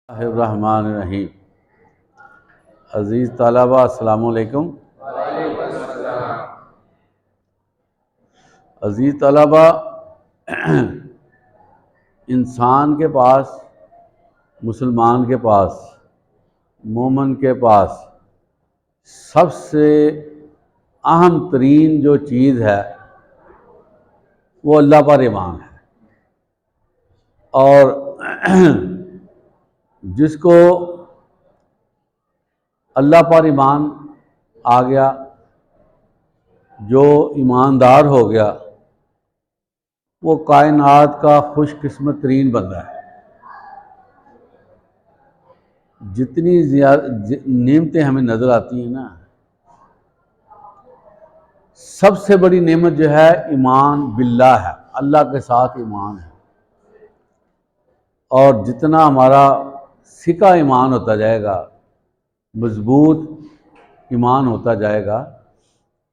الرحمن الرحیم۔ عزیز طلبہ السلام علیکم۔ عزیز طلبہ، انسان کے پاس، مسلمان کے پاس، مومن کے پاس سب سے اہم ترین جو چیز ہے وہ اللہ پر ایمان ہے، اور جس کو اللہ پر ایمان آ گیا، جو ایماندار ہو گیا، وہ کائنات کا خوش قسمت ترین بندہ ہے۔ جتنی نعمتیں ہمیں نظر آتی ہیں نا، سب سے بڑی نعمت جو ہے ایمان باللہ ہے، اللہ کے ساتھ ایمان ہے۔ اور جتنا ہمارا سکہ ایمان ہوتا جائے گا، مضبوط ایمان ہوتا جائے گا،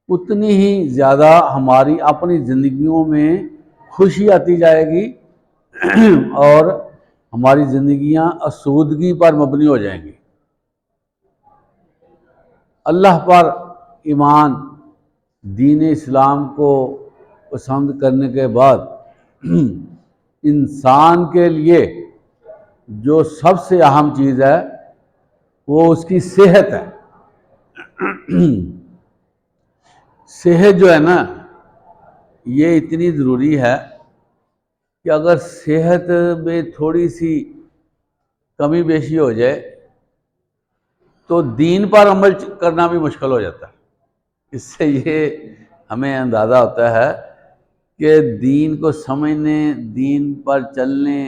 اتنی ہی زیادہ ہماری اپنی زندگیوں میں خوشی آتی جائے گی اور ہماری زندگیاں آسودگی پر مبنی ہو جائیں گی۔ اللہ پر ایمان، دین اسلام کو پسند کرنے کے بعد انسان کے لیے جو سب سے اہم چیز ہے وہ اس کی صحت ہے۔ صحت جو ہے نا، یہ اتنی ضروری ہے کہ اگر صحت میں تھوڑی سی کمی بیشی ہو جائے تو دین پر عمل کرنا بھی مشکل ہو جاتا ہے۔ اس سے یہ ہمیں اندازہ ہوتا ہے کہ دین کو سمجھنے، دین پر چلنے،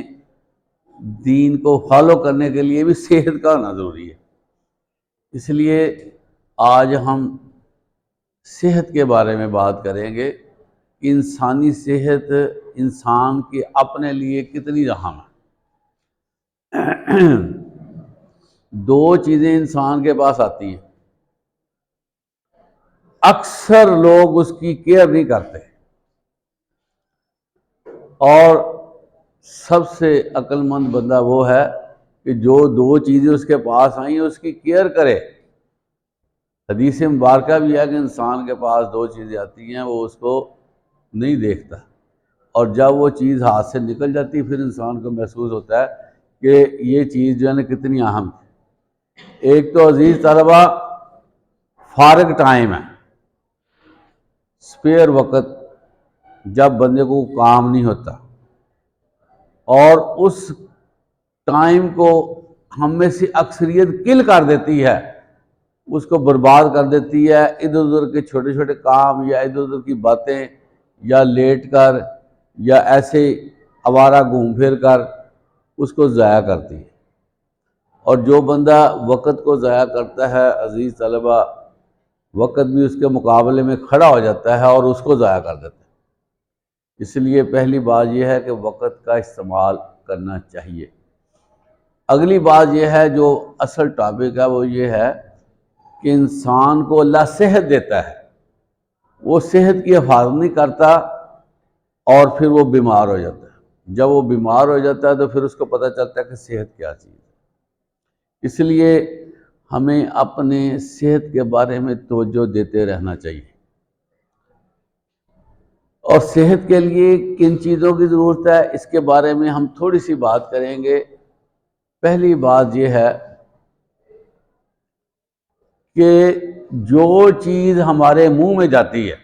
دین کو فالو کرنے کے لیے بھی صحت کا ہونا ضروری ہے۔ اس لیے آج ہم صحت کے بارے میں بات کریں گے کہ انسانی صحت انسان کے اپنے لیے کتنی اہم ہے۔ دو چیزیں انسان کے پاس آتی ہیں، اکثر لوگ اس کی کیئر نہیں کرتے، اور سب سے عقل مند بندہ وہ ہے کہ جو دو چیزیں اس کے پاس آئیں اس کی کیئر کرے۔ حدیث مبارکہ بھی ہے کہ انسان کے پاس دو چیزیں آتی ہیں، وہ اس کو نہیں دیکھتا، اور جب وہ چیز ہاتھ سے نکل جاتی پھر انسان کو محسوس ہوتا ہے کہ یہ چیز جو ہے نا کتنی اہم ہے۔ ایک تو عزیز طلبہ فارغ ٹائم ہے، سپیئر وقت، جب بندے کو کام نہیں ہوتا، اور اس ٹائم کو ہم میں سے اکثریت کل کر دیتی ہے، اس کو برباد کر دیتی ہے ادھر ادھر کے چھوٹے چھوٹے کام یا ادھر ادھر کی باتیں، یا لیٹ کر یا ایسے آوارہ گھوم پھر کر اس کو ضائع کرتی ہے۔ اور جو بندہ وقت کو ضائع کرتا ہے عزیز طلبہ، وقت بھی اس کے مقابلے میں کھڑا ہو جاتا ہے اور اس کو ضائع کر دیتا ہے۔ اس لیے پہلی بات یہ ہے کہ وقت کا استعمال کرنا چاہیے۔ اگلی بات یہ ہے جو اصل ٹاپک ہے، وہ یہ ہے کہ انسان کو اللہ صحت دیتا ہے، وہ صحت کی حفاظت نہیں کرتا اور پھر وہ بیمار ہو جاتا ہے۔ جب وہ بیمار ہو جاتا ہے تو پھر اس کو پتہ چلتا ہے کہ صحت کیا چیز ہے۔ اس لیے ہمیں اپنے صحت کے بارے میں توجہ دیتے رہنا چاہیے۔ اور صحت کے لیے کن چیزوں کی ضرورت ہے، اس کے بارے میں ہم تھوڑی سی بات کریں گے۔ پہلی بات یہ ہے کہ جو چیز ہمارے منہ میں جاتی ہے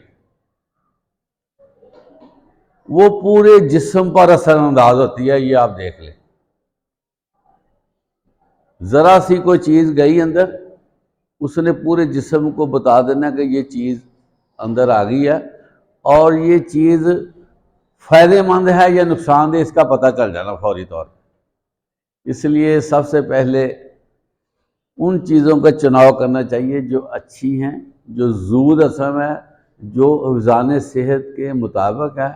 وہ پورے جسم پر اثر انداز ہوتی ہے، یہ آپ دیکھ لیں۔ ذرا سی کوئی چیز گئی اندر، اس نے پورے جسم کو بتا دینا کہ یہ چیز اندر آ گئی ہے، اور یہ چیز فائدہ مند ہے یا نقصان دہ اس کا پتہ چل جانا فوری طور پر۔ اس لیے سب سے پہلے ان چیزوں کا چناؤ کرنا چاہیے جو اچھی ہیں، جو زود اثر ہے، جو حفظان صحت کے مطابق ہے،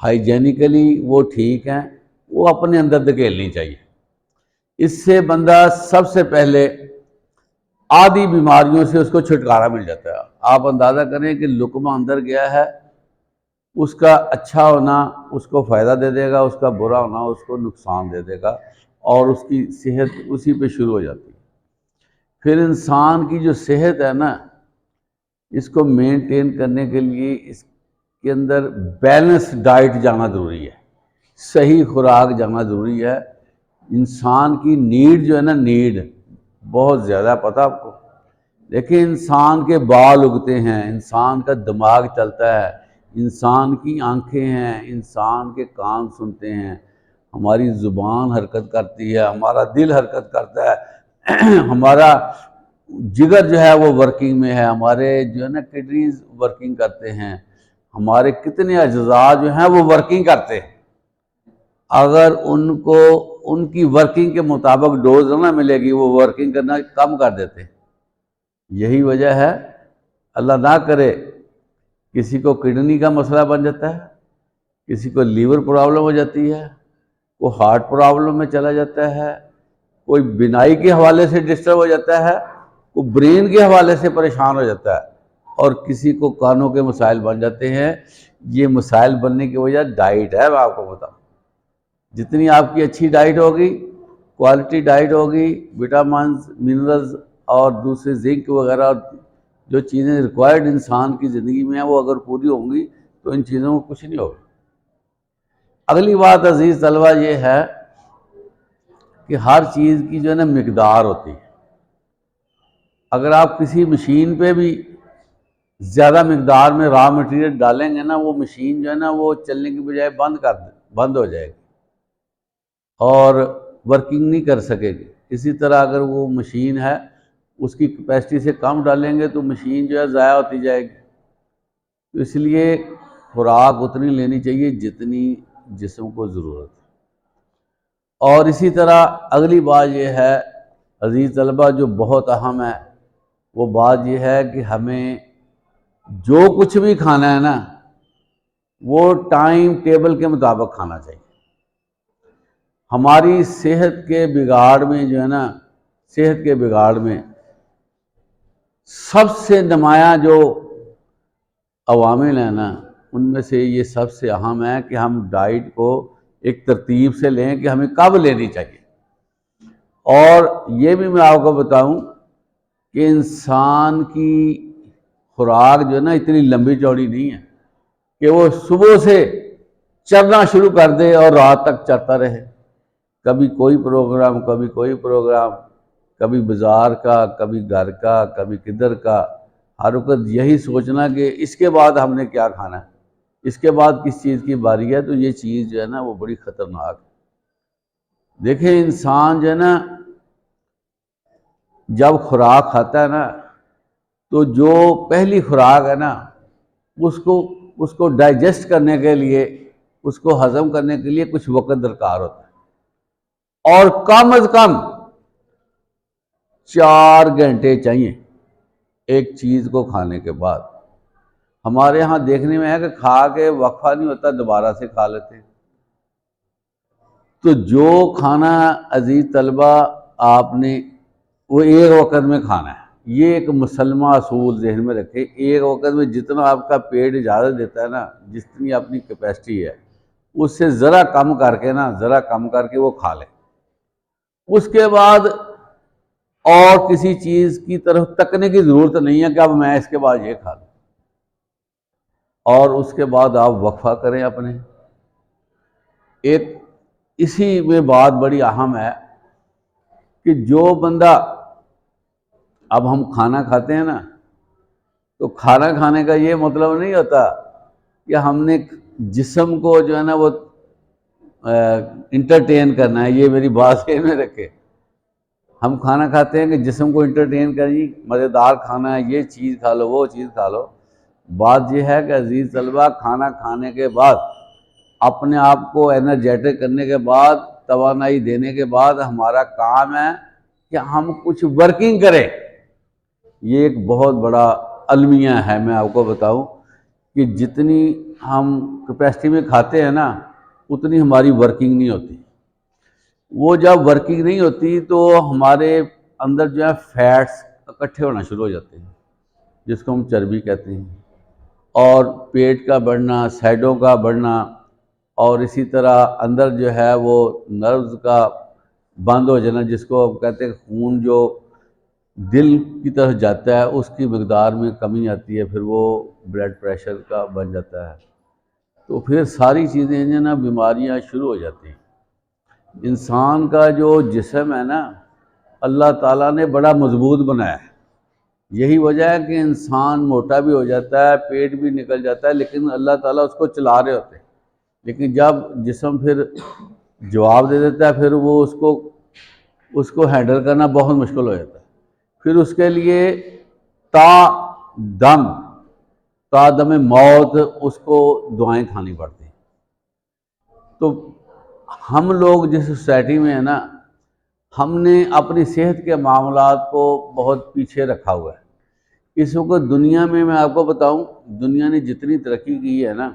ہائیجینیکلی وہ ٹھیک ہیں، وہ اپنے اندر دھکیلنی چاہیے۔ اس سے بندہ سب سے پہلے آدھی بیماریوں سے اس کو چھٹکارا مل جاتا ہے۔ آپ اندازہ کریں کہ لقمہ اندر گیا ہے، اس کا اچھا ہونا اس کو فائدہ دے دے گا، اس کا برا ہونا اس کو نقصان دے دے گا، اور اس کی صحت اسی پہ شروع ہو جاتی ہے۔ پھر انسان کی جو صحت ہے نا، اس کو مینٹین کرنے کے لیے اس کے اندر بیلنس ڈائٹ جانا ضروری ہے، صحیح خوراک جانا ضروری ہے۔ انسان کی نیڈ جو ہے نا، نیڈ بہت زیادہ، پتہ آپ کو؟ دیکھیں، انسان کے بال اگتے ہیں، انسان کا دماغ چلتا ہے، انسان کی آنکھیں ہیں، انسان کے کان سنتے ہیں، ہماری زبان حرکت کرتی ہے، ہمارا دل حرکت کرتا ہے، ہمارا جگر جو ہے وہ ورکنگ میں ہے، ہمارے جو ہے نا کڈنیز ورکنگ کرتے ہیں، ہمارے کتنے اجزاء جو ہیں وہ ورکنگ کرتے ہیں۔ اگر ان کو ان کی ورکنگ کے مطابق ڈوز نہ ملے گی، وہ ورکنگ کرنا کم کر دیتے ہیں۔ یہی وجہ ہے، اللہ نہ کرے کسی کو کڈنی کا مسئلہ بن جاتا ہے، کسی کو لیور پرابلم ہو جاتی ہے، کوئی ہارٹ پرابلم میں چلا جاتا ہے، کوئی بینائی کے حوالے سے ڈسٹرب ہو جاتا ہے، کوئی برین کے حوالے سے پریشان ہو جاتا ہے، اور کسی کو کانوں کے مسائل بن جاتے ہیں۔ یہ مسائل بننے کی وجہ ڈائٹ ہے، میں آپ کو بتاؤں۔ جتنی آپ کی اچھی ڈائٹ ہوگی، کوالٹی ڈائٹ ہوگی، وٹامنز، منرلز اور دوسرے زنک وغیرہ جو چیزیں ریکوائرڈ انسان کی زندگی میں ہیں، وہ اگر پوری ہوں گی تو ان چیزوں کو کچھ نہیں ہوگا۔ اگلی بات عزیز طلبہ یہ ہے کہ ہر چیز کی جو ہے نا مقدار ہوتی ہے۔ اگر آپ کسی مشین پہ بھی زیادہ مقدار میں را مٹیریل ڈالیں گے نا، وہ مشین جو ہے نا وہ چلنے کی بجائے بند ہو جائے گی اور ورکنگ نہیں کر سکے گی۔ اسی طرح اگر وہ مشین ہے، اس کی کیپیسٹی سے کم ڈالیں گے تو مشین جو ہے ضائع ہوتی جائے گی۔ تو اس لیے خوراک اتنی لینی چاہیے جتنی جسم کو ضرورت ہے۔ اور اسی طرح اگلی بات یہ ہے عزیز طلبہ، جو بہت اہم ہے، وہ بات یہ ہے کہ ہمیں جو کچھ بھی کھانا ہے نا، وہ ٹائم ٹیبل کے مطابق کھانا چاہیے۔ ہماری صحت کے بگاڑ میں جو ہے نا، صحت کے بگاڑ میں سب سے نمایاں جو عوامل ہیں نا، ان میں سے یہ سب سے اہم ہے کہ ہم ڈائٹ کو ایک ترتیب سے لیں کہ ہمیں کب لینی چاہیے۔ اور یہ بھی میں آپ کو بتاؤں کہ انسان کی خوراک جو ہے نا اتنی لمبی چوڑی نہیں ہے کہ وہ صبح سے چرنا شروع کر دے اور رات تک چرتا رہے، کبھی کوئی پروگرام، کبھی کوئی پروگرام، کبھی بازار کا، کبھی گھر کا، کبھی کدھر کا، ہر وقت یہی سوچنا کہ اس کے بعد ہم نے کیا کھانا ہے، اس کے بعد کس چیز کی باری ہے۔ تو یہ چیز جو ہے نا وہ بڑی خطرناک ہے۔ دیکھیں، انسان جو ہے نا جب خوراک کھاتا ہے نا، تو جو پہلی خوراک ہے نا، اس کو ڈائجسٹ کرنے کے لیے، اس کو ہضم کرنے کے لیے کچھ وقت درکار ہوتا ہے، اور کم از کم 4 گھنٹے چاہیے ایک چیز کو کھانے کے بعد۔ ہمارے ہاں دیکھنے میں ہے کہ کھا کے وقفہ نہیں ہوتا، دوبارہ سے کھا لیتے ہیں۔ تو جو کھانا عزیز طلبہ آپ نے وہ ایک وقت میں کھانا ہے، یہ ایک مسلمہ اصول ذہن میں رکھے۔ ایک وقت میں جتنا آپ کا پیٹ اجازت دیتا ہے نا، جتنی اپنی کیپیسٹی ہے، اس سے ذرا کم کر کے وہ کھا لیں۔ اس کے بعد اور کسی چیز کی طرف تکنے کی ضرورت نہیں ہے کہ اب میں اس کے بعد یہ کھا لوں، اور اس کے بعد آپ وقفہ کریں اپنے۔ ایک اسی میں بات بڑی اہم ہے کہ جو بندہ، اب ہم کھانا کھاتے ہیں نا، تو کھانا کھانے کا یہ مطلب نہیں ہوتا کہ ہم نے جسم کو جو ہے نا وہ انٹرٹین کرنا ہے۔ یہ میری بات ذہن میں رکھے، ہم کھانا کھاتے ہیں کہ جسم کو انٹرٹین کریں، مزیدار کھانا ہے، یہ چیز کھا لو، وہ چیز کھا لو۔ بات یہ ہے کہ عزیز طلبہ، کھانا کھانے کے بعد، اپنے آپ کو انرجیٹک کرنے کے بعد، توانائی دینے کے بعد، ہمارا کام ہے کہ ہم کچھ ورکنگ کریں۔ یہ ایک بہت بڑا المیہ ہے، میں آپ کو بتاؤں کہ جتنی ہم کیپیسٹی میں کھاتے ہیں نا، اتنی ہماری ورکنگ نہیں ہوتی۔ وہ جب ورکنگ نہیں ہوتی تو ہمارے اندر جو ہے فیٹس اکٹھے ہونا شروع ہو جاتے ہیں، جس کو ہم چربی کہتے ہیں، اور پیٹ کا بڑھنا، سائڈوں کا بڑھنا، اور اسی طرح اندر جو ہے وہ نروز کا بند ہو جانا، جس کو ہم کہتے ہیں خون جو دل کی طرف جاتا ہے اس کی مقدار میں کمی آتی ہے، پھر وہ بلڈ پریشر کا بن جاتا ہے، تو پھر ساری چیزیں جو نا بیماریاں شروع ہو جاتی ہیں۔ انسان کا جو جسم ہے نا، اللہ تعالیٰ نے بڑا مضبوط بنایا ہے، یہی وجہ ہے کہ انسان موٹا بھی ہو جاتا ہے، پیٹ بھی نکل جاتا ہے، لیکن اللہ تعالیٰ اس کو چلا رہے ہوتے ہیں۔ لیکن جب جسم پھر جواب دے دیتا ہے، پھر وہ اس کو ہینڈل کرنا بہت مشکل ہو جاتا ہے، پھر اس کے لیے تا دم تا دم موت اس کو دعائیں کھانی پڑتی ہیں۔ تو ہم لوگ جس سوسائٹی میں ہیں نا، ہم نے اپنی صحت کے معاملات کو بہت پیچھے رکھا ہوا ہے۔ اس وقت دنیا میں آپ کو بتاؤں، دنیا نے جتنی ترقی کی ہے نا،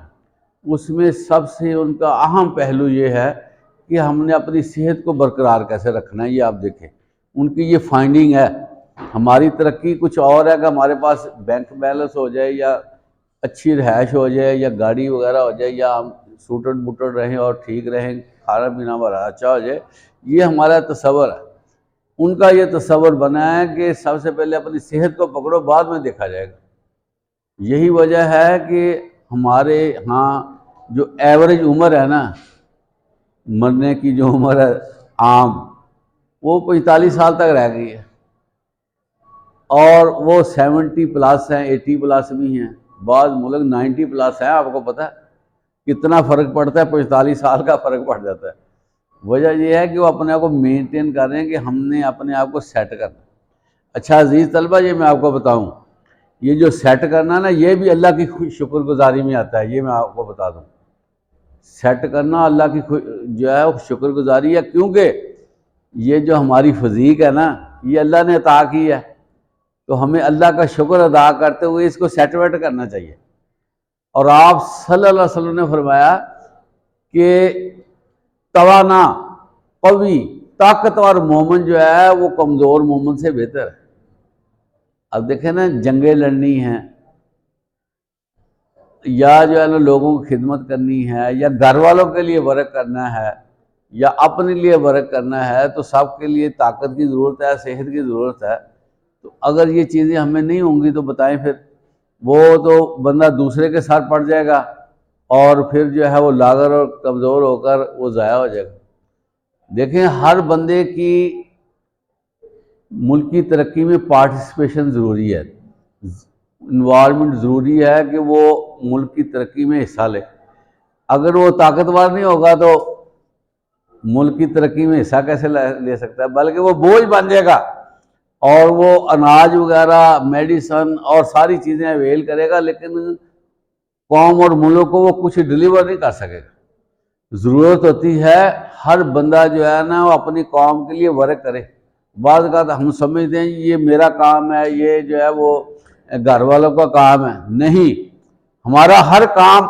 اس میں سب سے ان کا اہم پہلو یہ ہے کہ ہم نے اپنی صحت کو برقرار کیسے رکھنا ہے۔ یہ آپ دیکھیں، ان کی یہ فائنڈنگ ہے۔ ہماری ترقی کچھ اور ہے کہ ہمارے پاس بینک بیلنس ہو جائے، یا اچھی رہائش ہو جائے، یا گاڑی وغیرہ ہو جائے، یا ہم سوٹڈ بوٹڈ رہیں اور ٹھیک رہیں، کھانا پینا ہمارا اچھا ہو جائے، یہ ہمارا تصور ہے۔ ان کا یہ تصور بنا ہے کہ سب سے پہلے اپنی صحت کو پکڑو، بعد میں دیکھا جائے گا۔ یہی وجہ ہے کہ ہمارے ہاں جو ایوریج عمر ہے نا، مرنے کی جو عمر ہے عام، وہ 45 سال تک رہ گئی ہے، اور وہ 70 پلس ہیں، 80 پلس بھی ہیں، بعض ملک 90 پلس ہیں۔ آپ کو پتہ ہے کتنا فرق پڑتا ہے؟ 45 سال کا فرق پڑ جاتا ہے۔ وجہ یہ ہے کہ وہ اپنے آپ کو مینٹین کر رہے ہیں کہ ہم نے اپنے آپ کو سیٹ کرنا۔ اچھا عزیز طلبہ، یہ میں آپ کو بتاؤں، یہ جو سیٹ کرنا نا، یہ بھی اللہ کی شکر گزاری میں آتا ہے۔ یہ میں آپ کو بتا دوں، سیٹ کرنا اللہ کی جو ہے شکر گزاری ہے، کیونکہ یہ جو ہماری فزیک ہے نا، یہ اللہ نے عطا کی ہے، تو ہمیں اللہ کا شکر ادا کرتے ہوئے اس کو سیٹ ویٹ کرنا چاہیے۔ اور آپ صلی اللہ علیہ وسلم نے فرمایا کہ توانا، قوی، طاقتور مومن جو ہے وہ کمزور مومن سے بہتر ہے۔ اب دیکھیں نا، جنگیں لڑنی ہیں، یا جو ہے نا لوگوں کی خدمت کرنی ہے، یا گھر والوں کے لیے ورک کرنا ہے، یا اپنے لیے ورک کرنا ہے، تو سب کے لیے طاقت کی ضرورت ہے، صحت کی ضرورت ہے۔ تو اگر یہ چیزیں ہمیں نہیں ہوں گی تو بتائیں پھر وہ تو بندہ دوسرے کے ساتھ پڑ جائے گا، اور پھر جو ہے وہ لاغر اور کمزور ہو کر وہ ضائع ہو جائے گا۔ دیکھیں، ہر بندے کی ملک کی ترقی میں پارٹیسپیشن ضروری ہے، انوالومنٹ ضروری ہے کہ وہ ملک کی ترقی میں حصہ لے۔ اگر وہ طاقتور نہیں ہوگا تو ملک کی ترقی میں حصہ کیسے لے سکتا ہے؟ بلکہ وہ بوجھ بن جائے گا، اور وہ اناج وغیرہ، میڈیسن اور ساری چیزیں اویل کرے گا، لیکن قوم اور ملک کو وہ کچھ ڈیلیور نہیں کر سکے گا۔ ضرورت ہوتی ہے ہر بندہ جو ہے نا وہ اپنی قوم کے لیے ورک کرے۔ بعض اوقات ہم سمجھتے ہیں یہ میرا کام ہے، یہ جو ہے وہ گھر والوں کا کام ہے۔ نہیں، ہمارا ہر کام